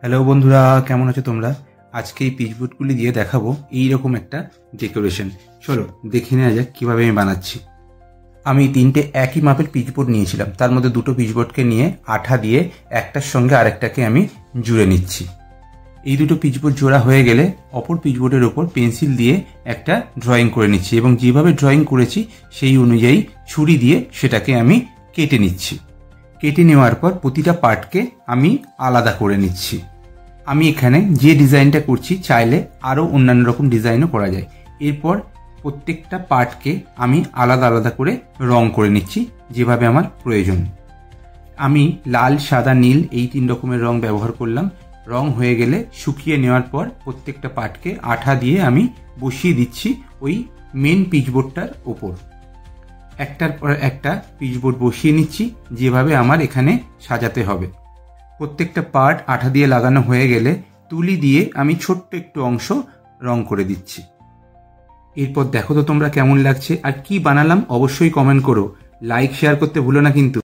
Hello বন্ধুরা, কেমন আছো তোমরা? আজকে এই পিচবোর্ডগুলি দিয়ে দেখাবো এইরকম একটা ডেকোরেশন। চলো দেখে নেওয়া যাক কীভাবে আমি বানাচ্ছি। আমি তিনটে একই মাপের পিচবোর্ড নিয়েছিলাম, তার মধ্যে দুটো পিচবোর্ডকে নিয়ে আঠা দিয়ে একটার সঙ্গে আরেকটাকে আমি জুড়ে নিচ্ছি। এই দুটো পিচবোর্ড জোড়া হয়ে গেলে অপর পিচবোর্ডের ওপর পেন্সিল দিয়ে একটা ড্রয়িং করে নিচ্ছি এবং যেভাবে ড্রয়িং করেছি সেই অনুযায়ী ছুরি দিয়ে সেটাকে আমি কেটে নিচ্ছি। কেটে নেওয়ার পর প্রতিটা পার্টকে আমি আলাদা করে নিচ্ছি। আমি এখানে যে ডিজাইনটা করছি চাইলে আরও অন্যান্য রকম ডিজাইনও করা যায়। এরপর প্রত্যেকটা পার্টকে আমি আলাদা আলাদা করে রং করে নিচ্ছি যেভাবে আমার প্রয়োজন। আমি লাল, সাদা, নীল এই 3 রকমের রং ব্যবহার করলাম। রং হয়ে গেলে শুকিয়ে নেওয়ার পর প্রত্যেকটা পার্টকে আঠা দিয়ে আমি বসিয়ে দিচ্ছি ওই মেন পিচবোর্ডটার ওপর। একটার পর একটা পিচবোর্ড বসিয়ে নিচ্ছি যেভাবে আমার এখানে সাজাতে হবে। প্রত্যেকটা পার্ট আঠা দিয়ে লাগানো হয়ে গেলে তুলি দিয়ে আমি ছোট্ট একটু অংশ রং করে দিচ্ছি। এরপর দেখো তো তোমরা কেমন লাগছে আর কি বানালাম অবশ্যই কমেন্ট করো। লাইক শেয়ার করতে ভুলো না কিন্তু।